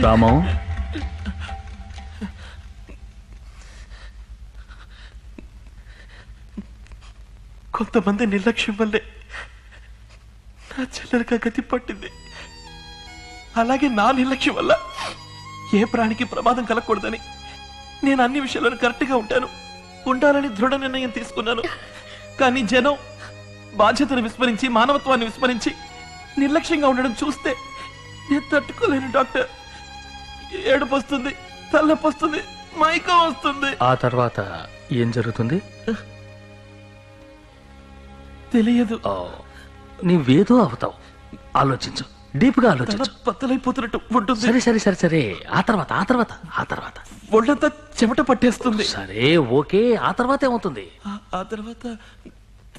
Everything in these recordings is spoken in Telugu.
రామం, కొంతమంది నిర్లక్ష్యం వల్లే నా చెల్లెలకి గతి పట్టింది. అలాగే నా నిర్లక్ష్యం వల్ల ఏ ప్రాణికి ప్రమాదం కలగకూడదని నేను అన్ని విషయాలను కరెక్ట్గా ఉండాలని దృఢ నిర్ణయం తీసుకున్నాను. కానీ జనం బాధ్యతను విస్మరించి, మానవత్వాన్ని విస్మరించి నిర్లక్ష్యంగా ఉండడం చూస్తే నేను తట్టుకోలేను డాక్టర్. ఏడుపు వస్తుంది, తలనొప్పి వస్తుంది, మైకం వస్తుంది. ఆ తర్వాత ఏం జరుగుతుంది తెలియదు. నీవేదో అవుతావు. ఆలోచించు, డీప్ గా ఆలోచించు. బద్దలైపోతున్నట్టు ఉంటుంది. సరే సరే సరే సరే ఆ తర్వాత ఒళ్ళంతా చెమట పట్టేస్తుంది. సరే ఓకే, ఆ తర్వాత ఏమవుతుంది? ఆ తర్వాత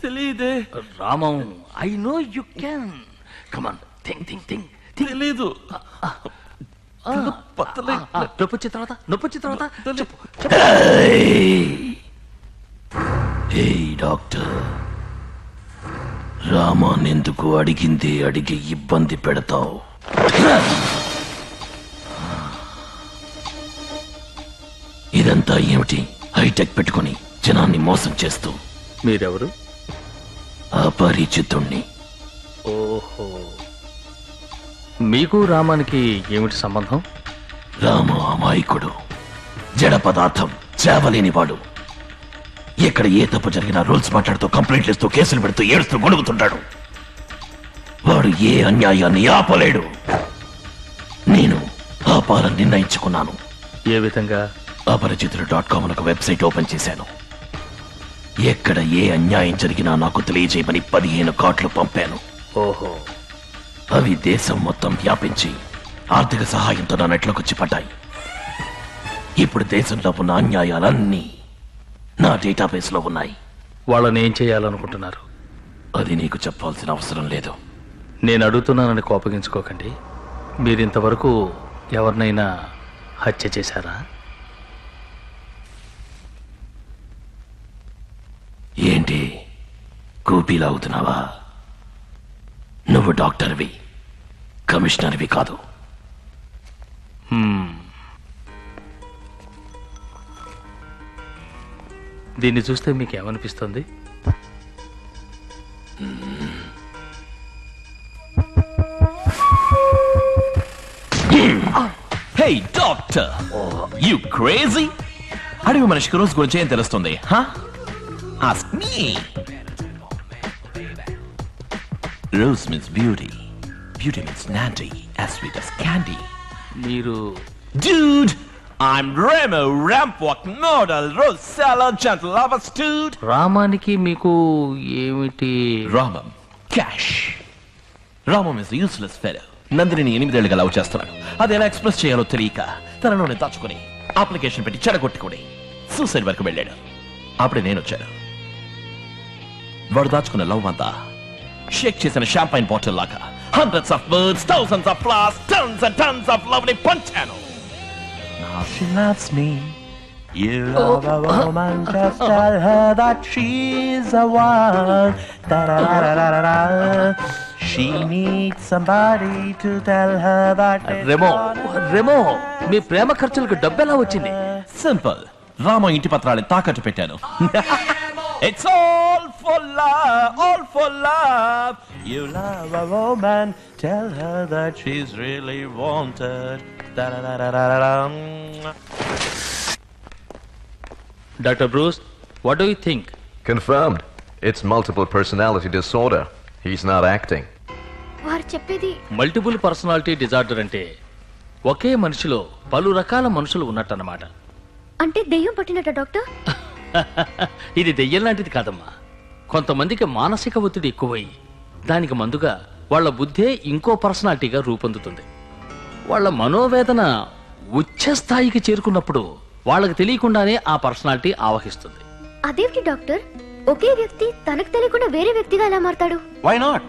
తెలియదే. Ramam, I know you can. Come on, think. తెలీదు. నొప్పొచ్చిన తర్వాత చెప్పు. డాక్టర్, రామాన్ ఎందుకు అడిగి ఇబ్బంది పెడతావు? ఇదంతా ఏమిటి? హైటెక్ పెట్టుకుని జనాన్ని మోసం చేస్తూ. మీరెవరు? అపరిచితుణ్ణి. ఓహో, మీకు రామానికి ఏమిటి సంబంధం? రామ అమాయకుడు, జడ పదార్థం, చేవలేనివాడు. ఎక్కడ ఏ తప్పు జరిగినా రూల్స్ మాట్లాడుతూ, కంప్లైంట్లు ఇస్తూ, కేసులు పెడుతూ, ఏడుస్తూ గొడుగుతుంటాడు. వాడు ఏ అన్యాయాన్ని ఆపలేడు. నేను ఆపాలని నిర్ణయించుకున్నాను. ఏ విధంగా? అపరిచితులు.com ఒక వెబ్సైట్ ఓపెన్ చేశాను. ఎక్కడ ఏ అన్యాయం జరిగినా నాకు తెలియజేయమని 15 కార్డులు పంపాను. ఓహో, అవి దేశం మొత్తం వ్యాపించి ఆర్థిక సహాయంతో నా నెట్లోకొచ్చి పడ్డాయి. ఇప్పుడు దేశంలో ఉన్న అన్యాయాలన్నీ నా డేటాబేస్ లో ఉన్నాయి. వాళ్ళని ఏం చేయాలనుకుంటున్నారు? అది నీకు చెప్పాల్సిన అవసరం లేదు. నేను అడుగుతున్నానని కోపగించుకోకండి. మీరింతవరకు ఎవరినైనా హత్య చేశారా? ఏంటి కూపీలాగుతున్నావా? నువ్వు డాక్టర్వి, కమిషనర్వి కాదు. దీన్ని చూస్తే మీకేమనిపిస్తుంది? Hey doctor, you crazy? అడవి మనిషికి రోజు గురించి ఏం తెలుస్తుంది? Ask me. Rose means beauty. Beauty means Nandy, as sweet as candy. మీరు? Dude, I'm Remo, Rampwalk, Nodal, Rose, Salad, Gentle Lover, Dude. రామానికి మీకు ఏమిటి? Ramam, cash. Ramam is a useless fellow. Nandini 8 ఏళ్ళుగా లవ్ చేస్తున్నాడు. అది ఎలా ఎక్స్ప్రెస్ చేయాలో తెలియక తనలోనే దాచుకుని అప్లికేషన్ పెట్టి చెడగొట్టుకుని సూసైడ్ వరకు వెళ్ళాడు. అప్పుడే నేను వచ్చాను. వాడు దాచుకున్న లవ్ అంతా షేక్ చేసిన షాంపైన్ బాటిల్ లాగా hundreds of words, thousands of flowers, tons and tons of love ని పంచాను. Now she loves me. You love a woman, just tell her that she's a one. Da-da-da-da-da-da. She needs somebody to tell her that. Remo, మీ ప్రేమ ఖర్చులకు డబ్బెలా వచ్చింది? సింపుల్. రామ ఇంటి పత్రాన్ని తాకట్టు పెట్టాను. It's all for love, all for love. You love a woman, tell her that she's really wanted. Dr. Bruce, what do you think? Confirmed. It's multiple personality disorder. He's not acting. వారు చెప్పేది మల్టిపుల్ పర్సనాలిటీ డిజార్డర్ అంటే ఒకే మనిషిలో పలు రకాల మనుషులు ఉన్నట్టన్నమాట. అంటే దెయ్యం పట్టినట్ట డాక్టర్? ఇది దెయ్యం లాంటిది కాదమ్మా. కొంతమందికి మానసిక ఒత్తిడి ఎక్కువై దానికి మందుగా వాళ్ళ బుద్ధే ఇంకో పర్సనాలిటీగా రూపొందుతుంది. వాళ్ళ మనోవేదన ఉచ్చ స్థాయికి చేరుకున్నప్పుడు వాళ్ళకి తెలియకుండానే ఆ పర్సనాలిటీ ఆవహిస్తుంది. అదేంటి డాక్టర్, ఒకే వ్యక్తి తనకు తెలియకుండా వేరే వ్యక్తిగా ఎలా మారతాడు? Why not?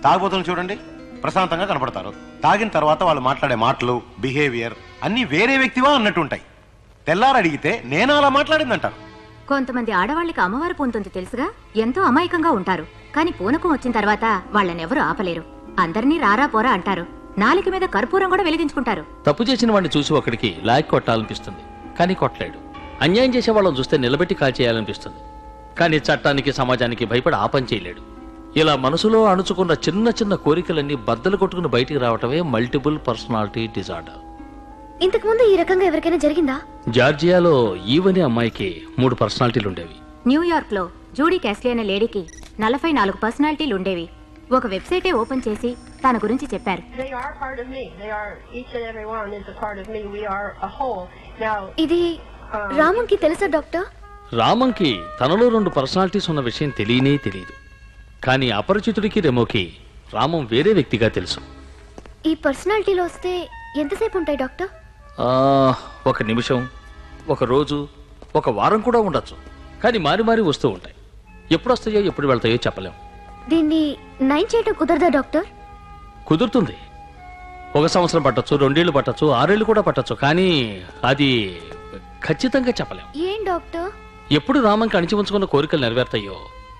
తాగుబోతులు చూడండి, ప్రశాంతంగా కనపడతారు. తాగిన తర్వాత వాళ్ళు మాట్లాడే మాటలు, బిహేవియర్ అన్ని వేరే వ్యక్తివా అన్నట్టుంటాయి. తెల్లారు అడిగితే నేను అలా మాట్లాడిందంటారు. కొంతమంది ఆడవాళ్ళకి అమ్మవారు పూనుతుంది తెలుసుగా, ఎంతో అమాయకంగా ఉంటారు. కానీ పూనకం వచ్చిన తర్వాత వాళ్ళనెవరూ ఆపలేరు. అందరినీ రారా పోరా అంటారు. నాలిక మీద కర్పూరం కూడా వెలిగించుకుంటారు. తప్పు చేసిన వాడిని చూసి ఒకడికి లాక్ కొట్టాలనిపిస్తుంది, కానీ కొట్టలేడు. అన్యాయం చేసే వాళ్ళని చూస్తే నిలబెట్టి కాల్చేయాలనిపిస్తుంది, కానీ చట్టానికి సమాజానికి భయపడి ఆ పని చేయలేడు. ఇలా మనసులో అణుచుకున్న చిన్న చిన్న కోరికలన్నీ బద్దలు కొట్టుకుని బయటికి రావటమే మల్టిపుల్ పర్సనాలిటీ డిజార్డర్. ఇంతకు ముందు ఈ రకంగా ఎవరికైనా జరిగిందా? జార్జియాలో ఈవని అమ్మాయికి 3 పర్సనాలిటీలు ఉండేవి. న్యూయార్క్ లో జూడీ క్యాస్లీ అనే లేడీకి 44 పర్సనాలిటీలు ఉండేవి. ఒక వెబ్సైటే ఓపెన్ చేసి తన గురించి చెప్పారు. They are part of me. They are, each and every one is a part of me. We are a whole. Now, ఇది రామంకి తెలుసా డాక్టర్? రామంకి తనలో 2 పర్సనాలిటీస్ ఉన్న విషయం తెలియనే తెలియదు. కానీ అపరిచితుడికి రెమోకి రామం వేరే వ్యక్తిగా తెలుసు. ఈ పర్సనాలిటీలో వస్తే ఎంతసేపు ఉంటాయి డాక్టర్? 1 నిమిషం, 1 రోజు, 1 వారం కూడా ఉండొచ్చు. కానీ మారి మారి వస్తూ ఉంటాయి. ఎప్పుడు వస్తాయో ఎప్పుడు వెళ్తాయో చెప్పలేం. దీన్ని నయం చేయడం కుదరదా డాక్టర్? కుదురుతుంది. 1 సంవత్సరం పట్టొచ్చు, 2 ఏళ్ళు పట్టొచ్చు, 6 ఏళ్ళు కూడా పట్టొచ్చు. కానీ అది ఖచ్చితంగా చెప్పలేం. ఏం డాక్టర్? ఎప్పుడు రామంకి అణిచి ఉంచుకున్న కోరికలు నెరవేరుతాయో,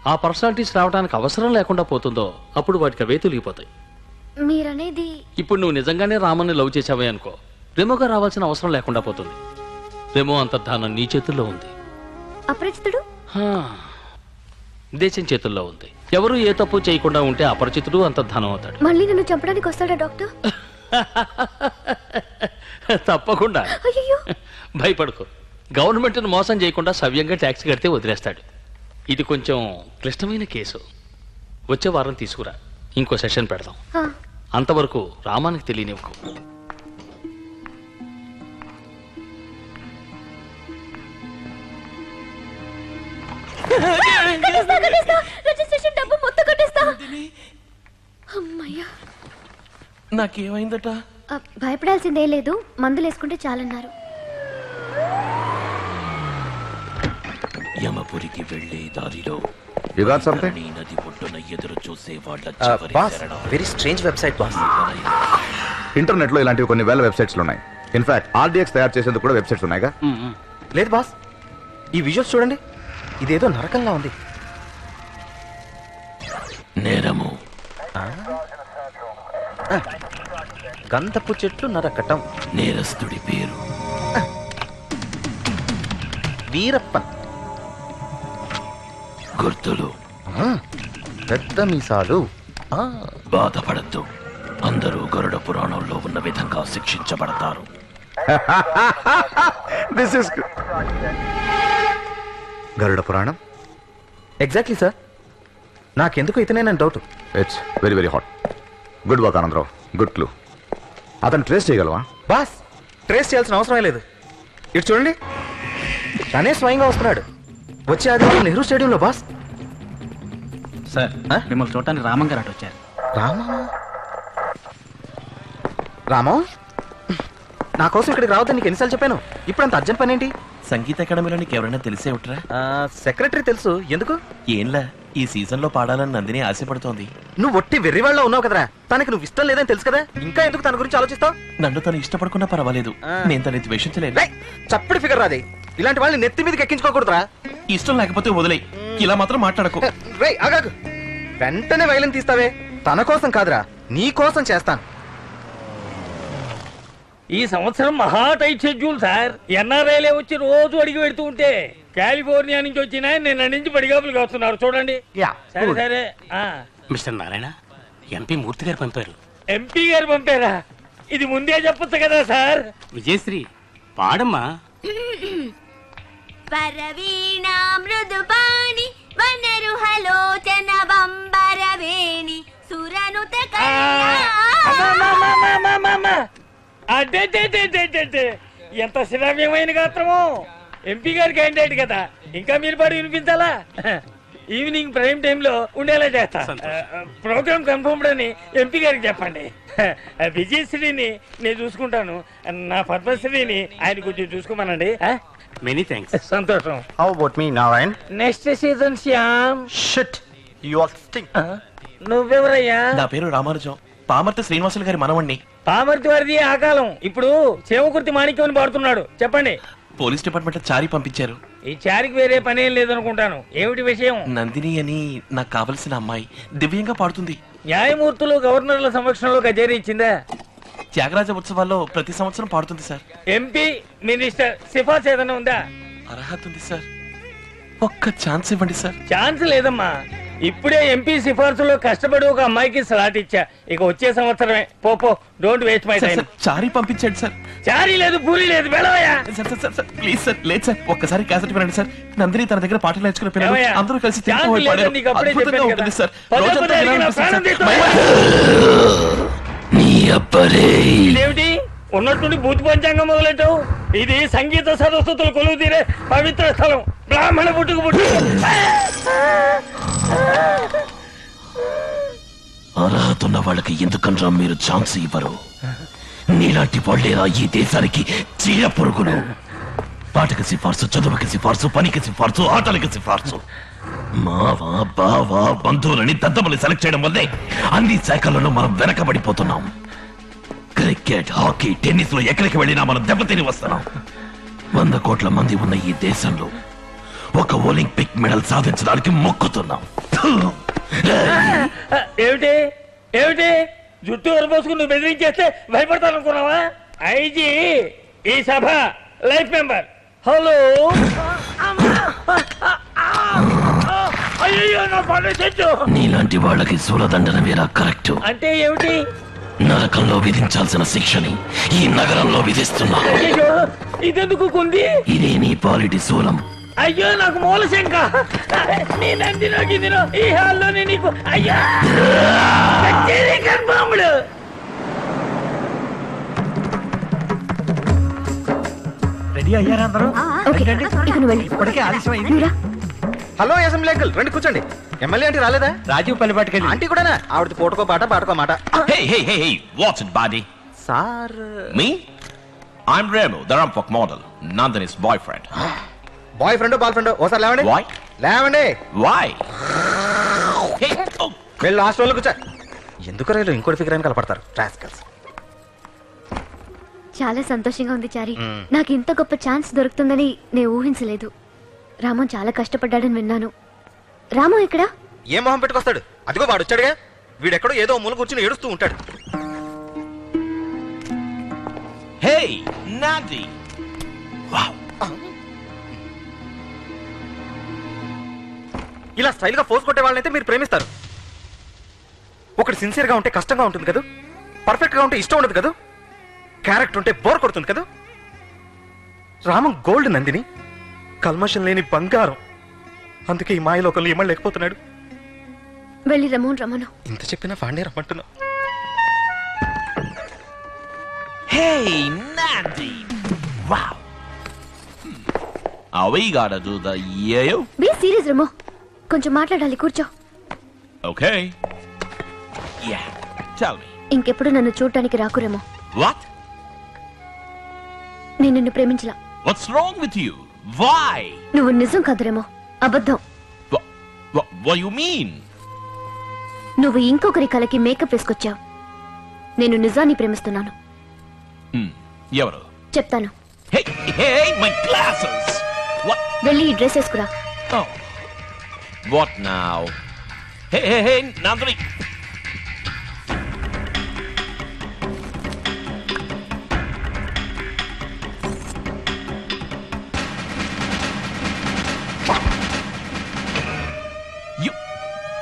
ఆ పర్సనాలిటీస్ రావడానికి అవసరం లేకుండా పోతుందో, అప్పుడు వాటికి అవే తొలగిపోతాయి. మీరనేది ఇప్పుడు నువ్వు నిజంగానే రామన్ని లవ్ చేసావే అనుకో, రెమోగా రావాల్సిన అవసరం లేకుండా పోతుంది. రెమో అంతర్ధానం నీ చేతుల్లో ఉంది. అపరిచితుడు దేశం చేతుల్లో ఉంది. ఎవరు ఏ తప్పు చేయకుండా ఉంటే అపరిచితుడు అంతర్ధానం అవుతాడు. మళ్ళీ నన్ను చంపడానికి వస్తాడా డాక్టర్? తప్పకుండా. అయ్యో, భయపడుకో. గవర్నమెంట్ను మోసం చేయకుండా సవ్యంగా ట్యాక్స్ కడితే వదిలేస్తాడు. ఇది కొంచెం క్లిష్టమైన కేసు. వచ్చే వారం తీసుకురా, ఇంకో సెషన్ పెడదాం. అంతవరకు రామానికి తెలియనివ్వకు. రిజిస్ట్రేషన్ డబ్బు మొత్తం కట్టేస్తా. అమ్మయ్యా. నాకేమైందట? భయపడాల్సిందే లేదు, మందులు వేసుకుంటే చాలన్నారు. యమపురికి వెళ్లే దారిలో You got something? నీ నది ఒడ్డున ఎదురు చూసే వాళ్ళ boss, very strange website boss. Internet లో ఇలాంటివి కొన్ని వేల వెబ్సైట్స్ ఉన్నాయి. ఇన్ఫాక్ట్ ఆర్డిఎక్స్ తయారు చేసేందుకు కూడా వెబ్సైట్స్ ఉన్నాయిగా. లేదు బాస్, ఈ విజువల్స్ చూడండి, ఇదేదో నరకంగా ఉంది. నేరము గంధపు చెట్లు నరకటం. నేరస్తుడి పేరు వీరప్పన్. గుర్తులు పెద్ద మీసాలు. బాధపడద్దు, అందరూ గరుడ పురాణంలో ఉన్న విధంగా శిక్షించబడతారు. This is Garuda Puranam. Exactly sir, నాకెందుకు ఇతనేనని doubt. It's very very hot. Good work Anandarao, good clue. అతను ట్రేస్ చేయగలవా? బాస్, ట్రేస్ చేయాల్సిన అవసరమే లేదు. ఇటు చూడండి, తనే స్వయంగా వస్తున్నాడు. వచ్చే ఆదివారం నెహ్రూ స్టేడియంలో బాస్. సార్, మిమ్మల్ని చూడటానికి రామం గారు అటు వచ్చారు. రామం, నా కోసం ఇక్కడికి రావద్దని నీకు ఎన్నిసార్లు చెప్పాను. ఇప్పుడు అంత అర్జెంట్ పని ఏంటి? సంగీత అకాడమీలో నీకు ఎవరైనా తెలిసే ఉంటారా? సెక్రటరీ తెలుసు. ఎందుకు? ఏంలా, ఈ సీజన్ లో పాడాలని నందిని ఆశపడుతోంది. నువ్వు ఒట్టి వెర్రివాళ్ళ ఉన్నావు కదరా. తనకి నువ్వు ఇష్టం లేదని తెలుసు కదా, ఇంకా ఎందుకు తన గురించి ఆలోచిస్తావు? నన్ను తను ఇష్టపడుకున్నా పర్వాలేదు, నేను తనని ద్వేషించలేదు. చప్పటి ఫిగర్ రాదే. ఇలాంటి వాళ్ళని నెత్తి మీదకి ఎక్కించుకోకూడదురా. ఇష్టం లేకపోతే వదిలేయ్, ఇలా మాత్రం మాట్లాడకు. రేయ్ ఆగాగు, వెంటనే వైలెన్ తీస్తావే. తన కోసం కాదురా, నీ కోసం చేస్తాను. ఈ సంవత్సరం మహా టైట్ షెడ్యూల్ సార్. ఎన్ఆర్ఐలే వచ్చి రోజు అడిగి పెడుతూ ఉంటే కాలిఫోర్నియా నుంచి వచ్చిన నిన్న నుంచి పడిగాపులు కాస్తున్నారు చూడండి. సరే సరే. మిస్టర్ నారాయణ, ఎంపీ మూర్తి గారు పంపారు. ఎంపీ గారు పంపారా? ఇది ముందే చెప్పొచ్చు కదా సార్. విజయశ్రీ, పాడమ్మా. పరవీణా మృదుపాణి వనరుహలోచన బంబరవేణి సురనుత అడ్డే ఎంత శ్రావ్యమైన గాత్రమో. ఎంపీ గారి క్యాండిడేట్ కదా, ఇంకా మీరు పాడు వినిపించాలా? ఈవినింగ్ ప్రైమ్ టైమ్ లో ఉండేలా చేస్తా. ప్రోగ్రామ్ కన్ఫర్మ్డ్ అని ఎంపీ గారికి చెప్పండి. విజయశ్రీని నేను చూసుకుంటాను, నా పద్మశ్రీని ఆయన కొంచెం చూసుకోమనండి. Many thanks. సంతోషం. How about me Narayan? Next season Shyam. Shit, you are sting. నువ్వెవరయ్యా? నా పేరు రామానుజం, పామర్తి శ్రీనివాసులు గారి మనవణ్ణి. పామర్తి వారిది ఆ కాలం, ఇప్పుడు చేమకుర్తి మాణిక్యం అని పాడుతున్నాడు. చెప్పండి. పోలీస్ డిపార్ట్మెంట్ చారి పంపించారు. ఈ చారికి వేరే పని ఏం లేదనుకుంటాను. ఏమిటి విషయం? నందిని అని నాకు కావలసిన అమ్మాయి దివ్యంగా పాడుతుంది. న్యాయమూర్తులు గవర్నర్ల సమక్షంలో కచేరీ ఇచ్చిందా? త్యాగరాజ ఉత్సవాల్లో ప్రతి సంవత్సరం పాడుతుంది సార్. ఎంపీ మినిస్టర్ సిఫార్సు ఏదైనా ఉందా? అర్హత ఉంది సార్. ఒక్క ఛాన్స్ ఇవ్వండి సార్. ఛాన్స్ లేదమ్మా. ఇప్పుడే ఎంపీ సిఫార్సులో కష్టపడి ఒక అమ్మాయికి స్లాట్ ఇచ్చా. ఇక వచ్చే సంవత్సరమే. పో don't waste my time. Chari పంపించండి సార్. చారీ లేదు, పూరి లేదు, వెళ్ళవయ్యా. Sir please sir. లేదు సార్, ఒక్కసారి క్యాసెట్ వినండి సార్. నందిని తన దగ్గర పాటలు నేర్చుకునే పిల్లలు ఏమయ్యా? అందరూ కలిసి ఛాన్స్ తిరుగుతూ లేదని పాడారు. నీకు అప్పుడే అద్భుతంగా చెప్పాను ఉంటుంది కదా. సార్. పదే రోజంతా పదే అడిగినా వినాలనిపిస్తుంది ప్రాణం సార్. తీస్తావా? నీ అబ్బరే ఇదేమిటి ఉన్నట్టుండి భూతి పంచాంగం మొదలెట్టావు? ఇది సంగీత సరస్వతులు కొలువు తీరే పవిత్ర స్థలం. బ్రాహ్మణ పుట్టుకు పుట్టు. అర్హత ఉన్న వాళ్ళకి ఎందుకనరా మీరు ఛాన్స్ ఇవ్వరు? నీలాంటి వాళ్ళేరా ఈ దేశానికి చీడ పురుగులు. పాటకి సిఫార్సు, చదువుకి సిఫార్సు, పనికి సిఫార్సు, ఆటలకి సిఫార్సు. మావా బావా బంధువులని దద్దమని సెలెక్ట్ చేయడం వల్లే అన్ని శాఖలలో మనం వెనకబడిపోతున్నాం. క్రికెట్, హాకీ, టెన్నిస్ లో ఎక్కడికి వెళ్ళినా మనం దెబ్బతిని వస్తున్నాం. 100 కోట్ల మంది ఉన్న ఈ దేశంలో ఒక ఒలింపిక్ మెడల్ సాధించడానికి మొక్కుతున్నాం. ఏమిటి ఏమిటి జుట్టు వరపోసుకుని నువ్వు బెదిరించేస్తే భయపడతాను అనుకున్నావా? ఐజీ ఈ సభ లైఫ్ మెంబర్. హలో అయ్యో నా పండు చెట్టు. నీలాంటి వాళ్ళకి సూలదండన వేరా కరెక్ట్. అంటే ఏమిటి? నరకంలో విధించాల్సిన శిక్షని ఈ నగరంలో విధిస్తున్నా. అయ్యో ఇదెందుకు కుంది? ఇదే నీ పాలిటి శూలం. అయ్యో నాకు మూల శంక. నీ నందినో గిదినో ఈ హాల్లోనే నీకు. అయ్యో కన్ఫర్మ్డ్. రెడీ అయ్యారా అందరూ? ఇప్పటికే ఆలస్యం అయింది. హలో అసెంబ్లీ అంకుల్, రండి కూర్చోండి. ఎమ్మెల్యే అంటే రాలేదా? రాజీవ్ పల్లిపాటికి ఆంటీ కూడానా? ఆవిడ పూటకో పాట పాటకో మాట. Hey, hey, hey, hey, what's it, buddy? Sir Me? I'm Remu, the Rampok model, Nandini's boyfriend. Boy friend boy friend ఓసారి లేవండి. Why? లేవండి. Why? Hey, oh. వెళ్ళి లాస్ట్ రోజులు కూర్చో. ఎందుకు రైలు ఇంకోటి ఫిగర్ కలపడతారు రాస్కల్స్. చాలా సంతోషంగా ఉంది చారి. నాకు ఇంత గొప్ప ఛాన్స్ దొరుకుతుందని నేను ఊహించలేదు. రామన్ చాలా కష్టపడ్డాడని విన్నాను. రాము ఎక్కడా? ఏ మొహం పెట్టుకొస్తాడు? అదిగో వాడు వచ్చాడుగా. వీడెక్కడో ఏదో మూల కూర్చుని ఏడుస్తూ ఉంటాడు. Hey, Nandi. Wow. ఇలా స్టైల్ గా ఫోర్స్ కొట్టే వాళ్ళనైతే మీరు ప్రేమిస్తారు. ఒకటి సిన్సియర్ గా ఉంటే కష్టంగా ఉంటుంది కదా. పర్ఫెక్ట్ గా ఉంటే ఇష్టం ఉండదు కదా. క్యారెక్టర్ ఉంటే బోర్ కొడుతుంది కదా. రామం గోల్డ్, నందిని కల్మషం లేని బంగారం. అందుకే ఈ మాయలోకంలో ఇమ్మలేకపోతున్నాడు. వెళ్ళి రమను. ఇంత చెప్పినా ఫాండే రమ్మంటున్నా. Hey, Nandi. Wow. Are we gotta do the yayo? Be serious రమో. కొంచెం మాట్లాడాలి, కూర్చో. Okay. Yeah. Tell me. ఇంకెప్పుడు నన్ను చూడటానికి రాకురేమో. What? నేను నిన్ను ప్రేమించలా. What's wrong with you? Why? నువ్వు నిజం కాదురేమో, అబద్ధం. What you mean? నువ్వు ఇంకొకరి కలకి మేకప్ వేసుకొచ్చావు. నేను నిజాన్ని ప్రేమిస్తున్నాను. ఎవరు? చెప్తాను. Hey, hey, my glasses. What? వెళ్ళి ఈ dress వేసుకురా. Oh. What now? Hey, hey, hey, Nandini.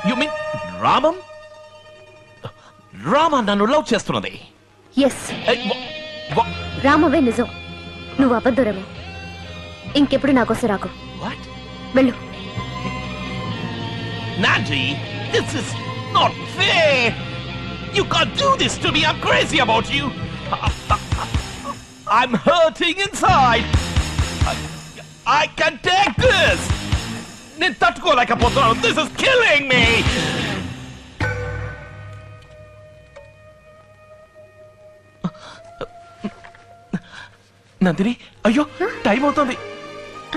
You mean Ramam? Rama నన్ను లవ్ చేస్తున్నది. ఎస్, రామవే నిజం, నువ్వు అబద్ధురము. ఇంకెప్పుడు నాకోసం రాకు. వెళ్ళు. Nandi, this is not fair. You can't do this to me. I'm crazy about you. I'm hurting inside. I can take this. నేను తట్టుకోలేకపోతున్నాను. This is killing me. Nandini, అయ్యో టైం అవుతుంది,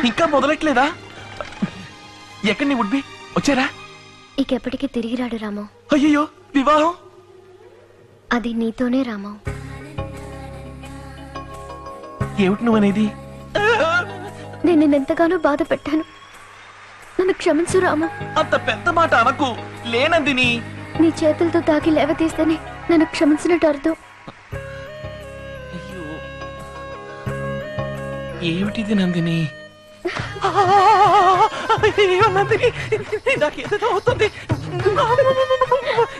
ఇంకా మొదలెట్లేదా? ఎక్కడి నీ వుడ్ బి వచ్చారా? ఇకెప్పటికీ తిరిగి రాడు రాము. అయ్యో వివాహం అది నీతోనే రాము. ఏమిటి నువ్వనేది? నేను నిన్నెంతగానో బాధ పెట్టాను. నన్ను క్షమించు రాము. అంత పెద్ద మాట అనకు. లేనందిని, నీ చేతులతో తాకి లేవతీస్తేనే నన్ను క్షమించినట్టు అర్థం. ఏమిటిది నందిని? అయ్యో నందిని, నాకేదో అవుతుంది.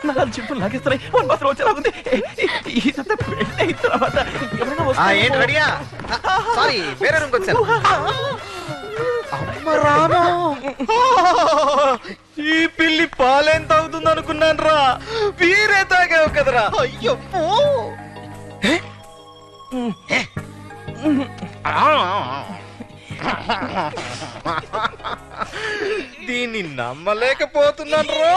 నా జిప్పులు లాగేస్తున్నాయి. వన్ మాత్రం వచ్చేలాగుంది. ఇదంతా పెళ్ళి అయిన తర్వాత ఎవరైనా ఏంటి రెడీయా? సారీ, వేరే రూమ్కి వచ్చాను. అమ్మ రామా, ఈ పిల్లి పాలేంత అవుతుంది అనుకున్నాను రా, వీరే తాగావు కదరా. అయ్యో దీన్ని నమ్మలేకపోతున్నాను రా.